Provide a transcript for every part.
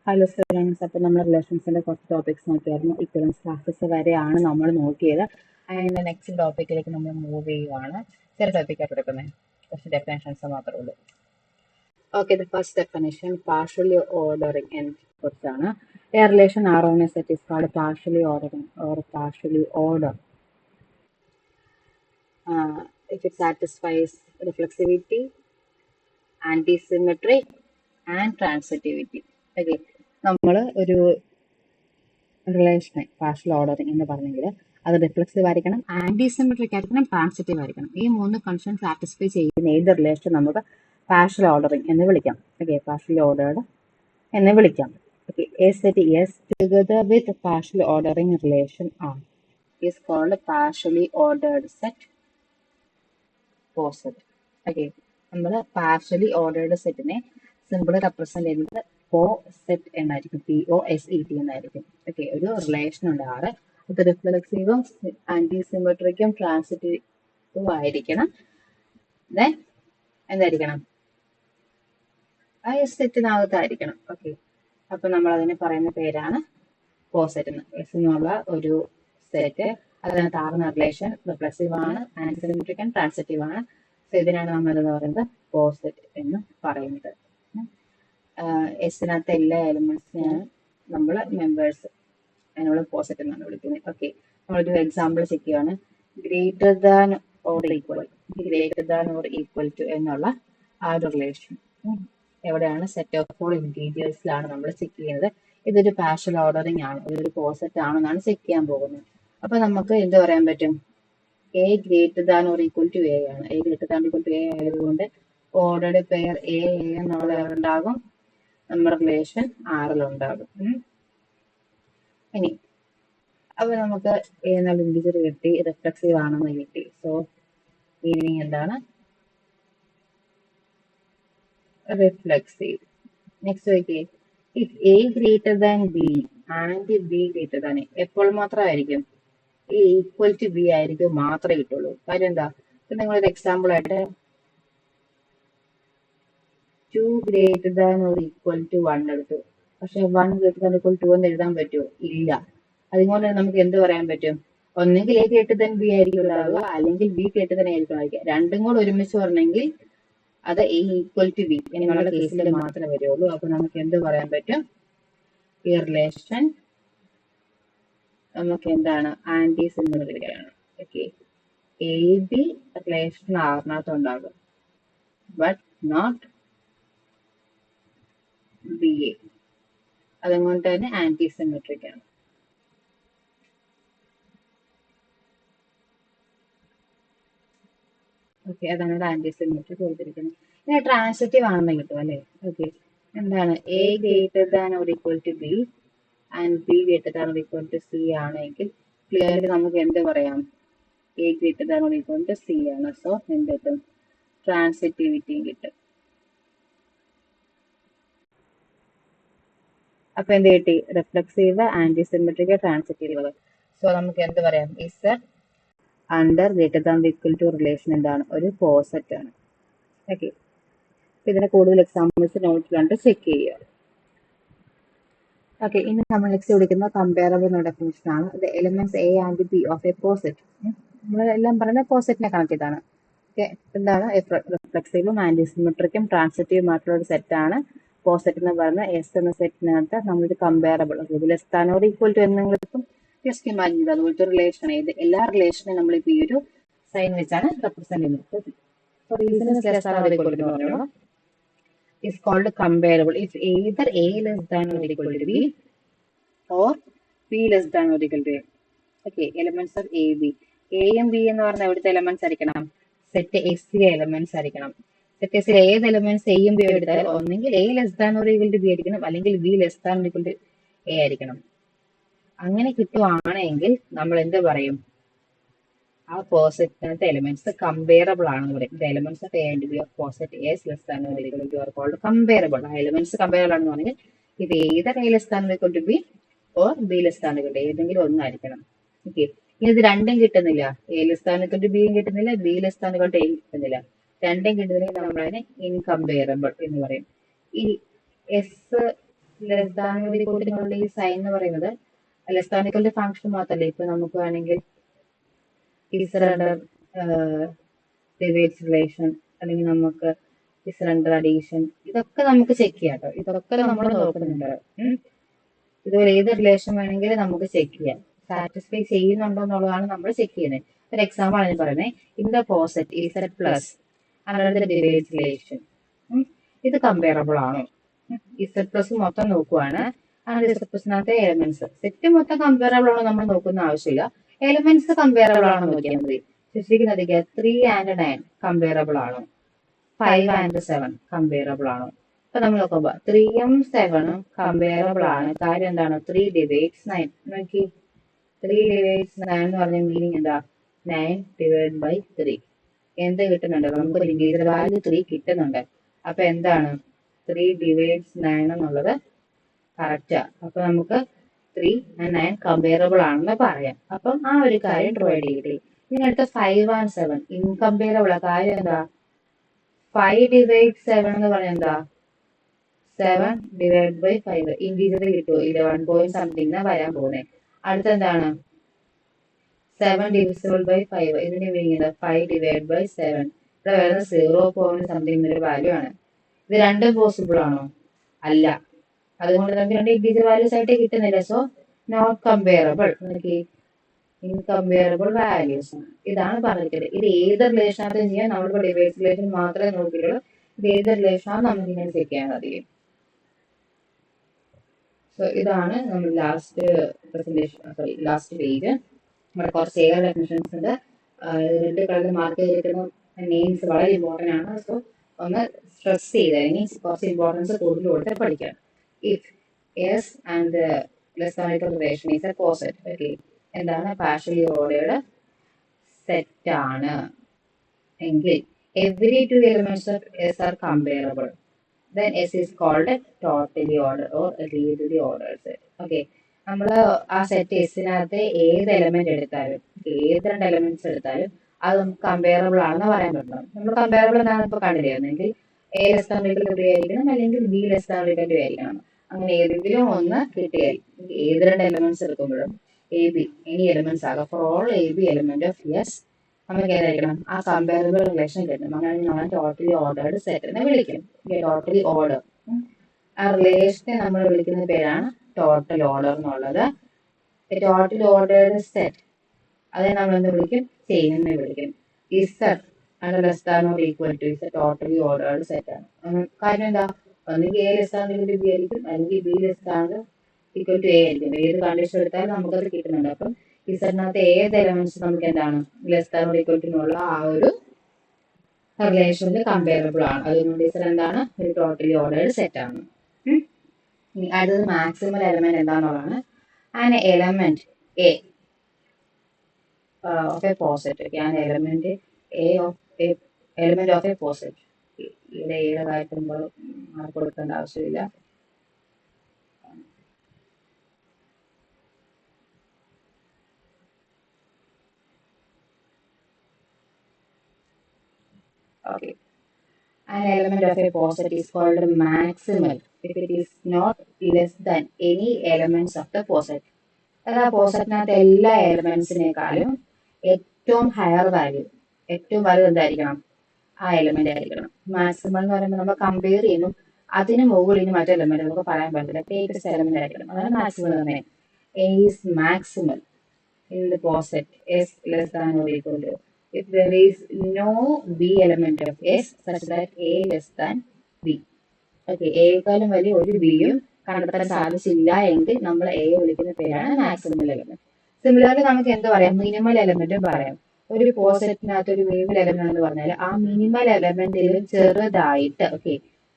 Hello students, അപ്പോൾ നമ്മൾ റിലേഷൻസിന്റെ കുറച്ച് ടോപ്പിക്സ് നോക്കിയായിരുന്നു. ഇക്വലൻസ് ക്ലാസ്സസ് വരെയാണ് നമ്മൾ നോക്കിയത്. അതിന്റെ നെക്സ്റ്റ് ടോപ്പിക്കിലേക്ക് നമ്മൾ മൂവ് ചെയ്യുവാണ്. ചെറിയ ടോപ്പിക്കായിട്ട് എടുക്കുന്നത്, കുറച്ച് ഡെഫിനേഷൻസ് മാത്രമേ ഉള്ളൂ. Okay, the first definition partially ordering എന്ന കുറിച്ചാണ്. A relation R on a set is called partially ordering or partially order if it satisfies reflexivity, antisymmetry and transitivity. Okay, നമ്മൾ ഒരു റിലേഷനെ പാർഷ്യൽ ഓർഡറിംഗ് എന്ന് പറഞ്ഞെങ്കിൽ അത് റിഫ്ലെക്സീവ് ആയിരിക്കണം, ആന്റിസിമെട്രിക് ആയിരിക്കണം, ട്രാൻസിറ്റീവ് ആയിരിക്കണം. ഈ മൂന്ന് കണ്ടീഷൻ സാറ്റിസ്ഫൈ ചെയ്യുന്ന ഏത് റിലേഷൻ നമുക്ക് പാർഷ്യൽ ഓർഡറിംഗ് എന്ന് വിളിക്കാം. ഓക്കെ, പാർഷ്യലി ഓർഡേർഡ് എന്ന് വിളിക്കാം. Okay, a set S together with partial ordering relation R is called partially ordered set poset. Okay, നമ്മൾ പാർഷ്യലി ഓർഡേർഡ് സെറ്റിനെ സിമ്പിൾ റെപ്രസെന്റ് ചെയ്യുന്നത് പോസെറ്റ് എന്നായിരിക്കും, POSET എന്നായിരിക്കും. ഓക്കെ, ഒരു റിലേഷൻ ഉണ്ട് ആറ്, അത് റിഫ്ലെക്സീവും ആന്റിസിമെട്രിക്കും ട്രാൻസിറ്റീവും ആയിരിക്കണം. ദെൻ എന്തായിരിക്കണം, ആ സെറ്റിനകത്തായിരിക്കണം. ഓക്കെ, അപ്പൊ നമ്മൾ അതിന് പറയുന്ന പേരാണ് പോസെറ്റ് എന്ന്. എസ് എന്നുള്ള ഒരു സെറ്റ്, അതിനകത്ത് ആറുന്ന റിലേഷൻ റിഫ്ലെക്സീവ് ആണ്, ആന്റിസിമെട്രിക് ആൻഡ് ട്രാൻസിറ്റീവ് ആണ്. സോ ഇതിനാണ് നമ്മൾ എന്ന് പറയുന്നത് പോസെറ്റ് എന്ന് പറയുന്നത്. എസിനകത്ത് എല്ലാ എലിമെന്റ്സിനെയാണ് നമ്മൾ മെമ്പേഴ്സ് അതിനുള്ള പോസെറ്റ് എന്നാണ് വിളിക്കുന്നത്. ഓക്കെ, നമ്മളൊരു എക്സാമ്പിൾ ചെക്ക് ചെയ്യുകയാണ്. Greater than or equal to എന്നുള്ള ആ ഒരു റിലേഷൻ എവിടെയാണ്, സെറ്റ് ഓഫ് ഓൾ ഇന്റീരിയേഴ്സിലാണ് നമ്മൾ ചെക്ക് ചെയ്യുന്നത്. ഇതൊരു പാർഷ്യൽ ഓർഡറിംഗ് ആണ്, ഇതൊരു പോസെറ്റ് ആണെന്നാണ് ചെക്ക് ചെയ്യാൻ പോകുന്നത്. അപ്പൊ നമുക്ക് എന്ത് പറയാൻ പറ്റും, A greater than or equal to A ആണ്. A greater than equal to A ആയതുകൊണ്ട് ഓർഡേർഡ് പെയർ എ എന്നുള്ള ഉണ്ടാകും, നമ്മുടെ റിലേഷൻ ആറിലുണ്ടാകും. ഇനി അപ്പൊ നമുക്ക് എ എന്നുള്ള ഇൻഡിജർ കിട്ടി, റിഫ്ലെക്സീവ് ആണെന്ന് കിട്ടി. സോ മീനിങ് എന്താണ്, റിഫ്ലെക്സീവ്. നെക്സ്റ്റ് നോക്കിയേ, if A greater than B and B greater than A, എപ്പോൾ മാത്രമായിരിക്കും ഈ ഈക്വൽ ടു ബി ആയിരിക്കും മാത്രമേ കിട്ടുള്ളൂ. കാര്യം എന്താ, ഇപ്പൊ നിങ്ങളൊരു എക്സാമ്പിൾ ആയിട്ട് 2 greater than or equal to 1 എടുത്തു, പക്ഷെ 1 ഗ്രേറ്റർ ദാൻ ഈക്വൽ ടു എന്ന് എഴുതാൻ പറ്റുമോ? ഇല്ല. അതുകൊണ്ട് നമുക്ക് എന്ത് പറയാൻ പറ്റും, ഒന്നെങ്കിൽ എ ഗ്രേറ്റർ ദാൻ ബി ആയിരിക്കും ഉണ്ടാവുക, അല്ലെങ്കിൽ ബി ഗ്രേറ്റർ ദാൻ ആയിരിക്കും ഉണ്ടാവുക. രണ്ടും കൂടെ ഒരുമിച്ച് പറഞ്ഞെങ്കിൽ അത് എ ഈക്വൽ ടു ബി എന്നുള്ള കേസിൽ മാത്രമേ വരുള്ളൂ. അപ്പൊ നമുക്ക് എന്ത് പറയാൻ പറ്റും, ഈ റിലേഷൻ നമുക്ക് എന്താണ്, ആന്റിസിമെട്രിക് ആണ്. ഓക്കെ, എ ബി റിലേഷൻ ആറിനകത്ത് ഉണ്ടാകും, ബട്ട് നോട്ട് ബി എ. അതുകൊണ്ട് തന്നെ ആന്റിസിമെട്രിക് ആണ്. ഓക്കെ, അതാണ് ഇവിടെ ആന്റിസിമെട്രിക് കൊടുത്തിരിക്കുന്നത്. ഇനി ട്രാൻസിറ്റീവ് ആണെന്ന് കിട്ടും അല്ലെ. ഓക്കെ, എന്താണ്, A greater than or equal to B and B greater than or equal to C ആണെങ്കിൽ ക്ലിയർലി നമുക്ക് എന്ത് പറയാം, A greater than or equal to C ആണ്. സോ എന്ത് കിട്ടും, ട്രാൻസിറ്റിവിറ്റിയും കിട്ടും. അപ്പൊ എന്ത് കിട്ടി, റിഫ്ലെക്സീവ്, ആന്റിസിമെട്രിക്, ട്രാൻസിറ്റീവ്. സോ നമുക്ക് എന്ത് പറയാം, is under greater than equal to relation എന്താണ്, ഒരു പോസെറ്റ് ആണ്. ഓക്കെ, ഇതിന്റെ കൂടുതൽ എക്സാമ്പിൾസ് നോട്ട് കണ്ട് ചെക്ക് ചെയ്യുക. ഓക്കെ, ഇനി നമ്മൾ നെക്സ്റ്റ് വിളിക്കുന്ന കമ്പയറബിൾ എന്ന ഡെഫിനിഷൻ ആണ്. The elements A and B of a poset. നമ്മൾ എല്ലാം പറയുന്നത് പോസെറ്റിനെ കണക്ട് ചെയ്താണ്. ഓക്കെ, എന്താണ്, റിഫ്ലെക്സീവും ആന്റിസിമെട്രിക്കും ട്രാൻസിറ്റീവും ആയിട്ടുള്ള ഒരു സെറ്റ് ആണ് പോസെറ്റ് എന്ന് പറയുന്നത്. എസ് എന്ന സെറ്റിനകത്ത് നമ്മളൊരു comparable, less than or equal to എന്നെങ്കിലും ജസ്റ്റ് ഇമാജിൻ ചെയ്ത് അതുപോലത്തെ റിലേഷൻ ആണ്. ഇത് എല്ലാ റിലേഷനും നമ്മളിപ്പോൾ ഈ ഒരു സൈൻ വെച്ചാണ് റെപ്രസെന്റ് ചെയ്യുന്നത്. So reason is less than or equal to പറയുമ്പോൾ is called comparable if either a less than or equal to b or b less than or equal to a. Okay, elements of a b. a യും b എന്ന് പറഞ്ഞാൽ എവിടുത്തെ elements ആയിരിക്കണം, set എസിലെ elements ആയിരിക്കണം. Set എസിലെ ഏത് elements എയും ബി എടുത്താൽ ഒന്നെങ്കിൽ a less than or equal to b ആയിരിക്കണം, അല്ലെങ്കിൽ b less than or equal to a ആയിരിക്കണം. അങ്ങനെ കിട്ടുവാണെങ്കിൽ നമ്മൾ എന്ത് പറയും, ആ പോസെറ്റിനകത്തെ എലിമെന്റ്സ് കമ്പയറബിൾ ആണെന്ന് പറയും. The elements of a and B of poset a less than or equal to are called comparable. ആ എലിമെന്റ്സ് കമ്പയറബിൾ ആണെന്ന് പറഞ്ഞാൽ ഇത് either a less than or equal to b or b less than equal to ഏതെങ്കിലും ഒന്നായിരിക്കണം. Okay, ഇനി ഇത് രണ്ടും കിട്ടുന്നില്ല, a less than equal to ബിയും കിട്ടുന്നില്ല, b less than equal to എയും കിട്ടുന്നില്ല, രണ്ടും കിട്ടുന്നില്ലെങ്കിൽ നമ്മൾ അതിനെ ഇൻകമ്പയറബിൾ എന്ന് പറയും. ഈ എസ് ലെസ് ദാൻ കൂട്ടിനുള്ള ഈ സൈൻ എന്ന് പറയുന്നത് ലെസ് ദാൻ ഈക്വൽ ഫംഗ്ഷൻ മാത്രമല്ല, ഇപ്പൊ നമുക്ക് വേണമെങ്കിൽ ഇസഡ് അണ്ടർ ഡിവൈഡ്സ് റിലേഷൻ, അല്ലെങ്കിൽ നമുക്ക് ഇസഡ് അണ്ടർ അഡീഷൻ, ഇതൊക്കെ നമുക്ക് ചെക്ക് ചെയ്യാം കേട്ടോ. ഇതൊക്കെ നമ്മൾ നോക്കുന്നുണ്ട്. ഇതുപോലെ ഏത് റിലേഷൻ വേണമെങ്കിലും നമുക്ക് ചെക്ക് ചെയ്യാം. സാറ്റിസ്ഫൈ ചെയ്യുന്നുണ്ടോ എന്നുള്ളതാണ് നമ്മൾ ചെക്ക് ചെയ്യുന്നത്. ഒരു എക്സാമ്പിൾ ആണ് പറയുന്നത്, in the poset Z plus under the divides relation, ഇത് കമ്പയറബിൾ ആണോ? ഇസഡ് പ്ലസ് മൊത്തം നോക്കുവാണ്, ആൻഡ് ഇസഡ് പ്ലസിനകത്തെ എലമെന്റ്സ്. സെറ്റ് മൊത്തം കമ്പയറബിൾ ആണോ നമ്മൾ നോക്കുന്ന ആവശ്യമില്ല, എലമെന്റ്സ് കമ്പയറബിൾ ആണോ നോക്കിയാൽ മതി. ശരിക്കുന്നത് 3 and 9 കമ്പയറബിൾ ആണോ, 5 and 7 കമ്പയറബിൾ ആണോ? അപ്പൊ നമ്മൾ നോക്കുമ്പോ 3ഉം 7ഉം കമ്പയറബിൾ ആണ്. കാര്യം എന്താണ്? 3 divides 9. നോക്കി, 3 divides 9 എന്ന് പറഞ്ഞ മീനിങ് എന്താ? 9 divided by 3. എന്ത് കിട്ടുന്നുണ്ട്? നമുക്കൊരു ഇന്റീജർ വാല്യൂ 3 കിട്ടുന്നുണ്ട്. അപ്പൊ എന്താണ്? 3 divides 9 എന്നുള്ളത് കറക്റ്റാ. അപ്പൊ നമുക്ക് 3 and 9 കമ്പയറബിൾ ആണെന്ന് പറയാം. അപ്പം ആ ഒരു കാര്യം പ്രൊവൈഡ് ചെയ്തിട്ട് ഇനി അടുത്ത 5 and 7 ഇൻകമ്പയറബിൾ. കാര്യം എന്താ? 5 divides 7 എന്ന് പറഞ്ഞാൽ എന്താ? 7 divided by 5. ഇന്റീജർ കിട്ടുമോ? 11 point something വരാൻ പോകുന്നത്. അടുത്തെന്താണ്? 7 divisible by 5. ഇതിന്റെ മീനിങ് 5 divided by 7. ഇവിടെ വരുന്ന 0 point something ഒരു വാല്യൂ ആണ്. ഇത് രണ്ടും പോസിബിൾ ആണോ? അല്ല. അതുകൊണ്ട് നമുക്ക് രണ്ട് ഇന്റീജർ വാല്യൂസ് ആയിട്ട് കിട്ടുന്നില്ല. So not comparable. Incomparable values. ഇതാണ് പറഞ്ഞിരിക്കുന്നത്. ഇത് ഏത് റിലേഷനകത്തും ചെയ്യാം. നമ്മളിപ്പോ ഡിവൈസ് റിലേഷൻ മാത്രമേ നോക്കിയുള്ളൂ. ഇത് ഏത് റിലേഷനാണ് നമുക്ക് ഇങ്ങനെ ചെക്ക് ചെയ്യാൻ സാധിക്കും. സോ ഇതാണ് നമ്മൾ ലാസ്റ്റ് പേജ്. നമ്മുടെ കുറച്ച് ഏറെ ഡെഫിനിഷൻസ് ഉണ്ട്. രണ്ട് കളറിൽ മാർക്ക് ചെയ്തിരിക്കുന്ന നെയിംസ് വളരെ ഇമ്പോർട്ടൻ്റ് ആണ്. സോ ഒന്ന് സ്ട്രെസ് ചെയ്ത് മീൻസ് കുറച്ച് ഇമ്പോർട്ടൻസ് കൂടുതൽ കൊടുത്ത് പഠിക്കണം. If S and less than equal relation is A coset. Okay, എന്താണ്? പാർഷ്യലി ഓർഡേർഡ് സെറ്റ് ആണ് എങ്കിൽ every two elements of S are comparable, then S is called a totally ordered or readily ordered set. Okay, നമ്മൾ ആ set എസിനകത്ത് ഏത് element എടുത്താലും ഏത് രണ്ട് elements എടുത്താലും അത് നമുക്ക് കമ്പയറബിൾ ആണെന്ന് പറയാൻ പറ്റണം. നമ്മൾ കമ്പയറബിൾ എന്താണ് ഇപ്പോൾ കണ്ടിരുന്നെങ്കിൽ A less than equal to ആയിരിക്കണം, അല്ലെങ്കിൽ B less than equal to ആയിരിക്കണം. അങ്ങനെ ഏതെങ്കിലും ഒന്ന് കിട്ടിയാൽ ഏത് രണ്ട് എലമെന്റ്സ് എടുക്കുമ്പോഴും എ ബി എനി എലമെന്റ്സ് ആകാം, for all A B element of S നമുക്ക് ഏതായിരിക്കണം? ആ കമ്പയറബിൾ റിലേഷൻ കിട്ടും. അങ്ങനെ നമ്മൾ ടോട്ടലി ഓർഡേർഡ് സെറ്റ് എന്ന് വിളിക്കും. ടോട്ടലി ഓർഡർ ആ റിലേഷനെ നമ്മൾ വിളിക്കുന്ന പേരാണ് ടോട്ടൽ ഓർഡർ എന്നുള്ളത്. ടോട്ടൽ ഓർഡേർഡ് സെറ്റ് അതിനെ നമ്മൾ എന്ത് വിളിക്കും? ചെയിൻ എന്ന് വിളിക്കും. ഇസഡ് ആണ് less than or equal to is totally ordered set ആണ്. കാര്യം എന്താ? ഒന്നുകിൽ a less than equal to b ആയിരിക്കും, അല്ലെങ്കിൽ B less than equal to a ആയിരിക്കും. ഏത് കണ്ടീഷൻ എടുത്താലും നമുക്കത് കിട്ടുന്നുണ്ട്. അപ്പം ഇസഡിനകത്ത് ഏത് എലമെന്റ്സ് നമുക്ക് എന്താണ്? Less than or equal to എന്നുള്ള ആ ഒരു റിലേഷനിൽ കമ്പയറബിൾ ആണ്. അതുകൊണ്ട് ഇസഡ് എന്താണ്? ഒരു ടോട്ടലി ഓർഡേർഡ് സെറ്റ് ആണ്. ഇനി അടുത്തത് മാക്സിമൽ എലമെന്റ് എന്താണെന്നുള്ളതാണ്. An element A of a poset. An element A of a element of a poset. ഇവിടെ ഏത് കാര്യത്തുമ്പോൾ മാർക്ക് കൊടുക്കേണ്ട ആവശ്യമില്ല. Okay. An element of a poset is called maximal if it is not less than any elements of the poset. അത് ആ പോസറ്റിനകത്ത് എല്ലാ എലമെന്റ്സിനേക്കാളും ഏറ്റവും higher value, ഏറ്റവും വലുത് എന്തായിരിക്കണം? ആ എലമെന്റ് ആയിരിക്കണം. മാക്സിമം എന്ന് പറയുമ്പോൾ നമ്മൾ കമ്പയർ ചെയ്യുന്നു, അതിന് മുകളിൽ മറ്റു എലമെന്റ് നമുക്ക് പറയാൻ പറ്റില്ല. ഗ്രേറ്റസ്റ്റ് എലമെന്റ് ആയിരിക്കണം. അതാണ് മാക്സിമം എന്ന് പറയുന്നത്. A is maximal in the poset S less than or equal to if there is no B element of S such that A less than B. Okay, എക്കാളും വലിയ ഒരു ബിയും കണ്ടെത്താൻ സാധിച്ചില്ല എങ്കിൽ നമ്മൾ എ വിളിക്കുന്ന പേരാണ് മാക്സിമൽ എലമെന്റ്. സിമിലർലി നമുക്ക് എന്ത് പറയാം? മിനിമൽ എലമെന്റും പറയാം. ഒരു പോസെറ്റിനകത്ത് ഒരു മിനിമൽ എലമെന്റ് എന്ന് പറഞ്ഞാൽ ആ മിനിമൽ എലമെന്റിലും ചെറുതായിട്ട്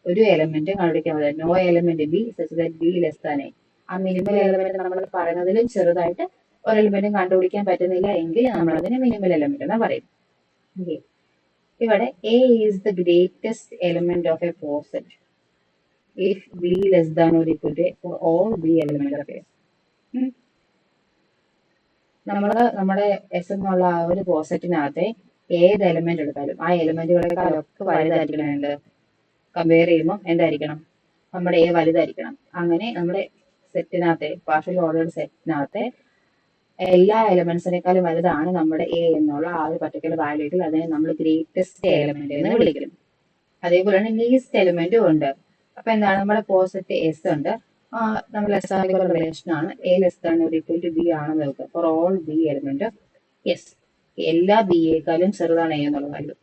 ഒരു എലമെന്റ് കണ്ടുപിടിക്കാൻ പറ്റും. No element b such that b less than a. ആ മിനിമൽ എലമെന്റ് നമ്മൾ പറയുന്നതിലും ചെറുതായിട്ട് ഒരു എലമെന്റും കണ്ടുപിടിക്കാൻ പറ്റുന്നില്ല എങ്കിൽ നമ്മൾ അതിന് മിനിമൽ എലമെന്റ് എന്ന് പറയും. ഇവിടെ A is the greatest element of a poset if b less than or equal to for all b element of S. നമ്മുടെ എസ് എന്നുള്ള ആ ഒരു പോസറ്റിനകത്തെ ഏത് എലമെന്റ് എടുത്താലും ആ എലമെന്റുകളെക്കാളൊക്കെ വലുതായിരിക്കണം. എന്ത് കമ്പയർ ചെയ്യുമ്പോൾ എന്തായിരിക്കണം? നമ്മുടെ എ വലുതായിരിക്കണം. അങ്ങനെ നമ്മുടെ സെറ്റിനകത്തെ പാർഷ്യലി ഓർഡേർഡ് സെറ്റിനകത്തെ എല്ലാ എലമെന്റ്സിനേക്കാളും വലുതാണ് നമ്മുടെ എ എന്നുള്ള ആ ഒരു പർട്ടിക്കുലർ വാല്യൂയിൽ അതിനെ നമ്മൾ ഗ്രേറ്റസ്റ്റ് എലമെന്റ് എന്ന് വിളിക്കും. അതേപോലെ തന്നെ ലീസ്റ്റ് എലമെന്റും ഉണ്ട്. അപ്പൊ എന്താണ്, നമ്മുടെ പോസിറ്റ് എസ് ഉണ്ട്, നമ്മൾ എസ് ആർക്കുള്ള റിലേഷൻ ആണ് a less than or equal to b ആണെന്ന് നോക്കുക. For all b element S, എല്ലാ ബിയേക്കാളും ചെറുതാണ് എ എന്നുള്ള വാല്യൂ.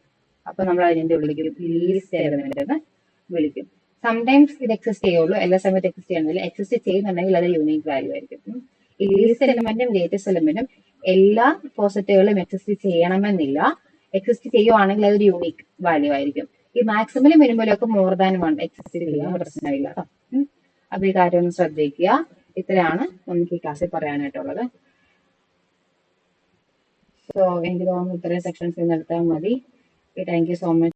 അപ്പൊ നമ്മൾ അതിനെ വിളിക്കും ലീസ്റ്റ് എലമെന്റ് എന്ന് വിളിക്കും. സംടൈംസ് ഇത് എക്സിസ്റ്റ് ചെയ്യുള്ളൂ, എല്ലാ സമയത്ത് എക്സിസ്റ്റ് ചെയ്യുന്നില്ല. എക്സിസ്റ്റ് ചെയ്യുന്നുണ്ടെങ്കിൽ അത് യൂണീക് വാല്യൂ ആയിരിക്കും. ഈ ലീസ്റ്റ് എലമെന്റും ലേറ്റസ്റ്റ് എലമെന്റും എല്ലാ പോസിറ്റീവുകളും എക്സിസ്റ്റ് ചെയ്യണമെന്നില്ല. എക്സിസ്റ്റ് ചെയ്യുവാണെങ്കിൽ അതൊരു യൂണീക് വാല്യൂ ആയിരിക്കും. ഈ മാക്സിമലും മിനിമലും ഒക്കെ മോർ ദാൻ 1 എക്സിസ്റ്റ് ചെയ്യാൻ പ്രശ്നമില്ല. അപ്പൊ ഈ കാര്യം ഒന്ന് ശ്രദ്ധിക്കുക. ഇത്രയാണ് നമുക്ക് ഈ ക്ലാസ്സിൽ പറയാനായിട്ടുള്ളത്. സോ എനിക്ക് തോന്നുന്നു ഇത്രയും സെക്ഷൻസ് എടുത്താൽ മതി. Thank you so much.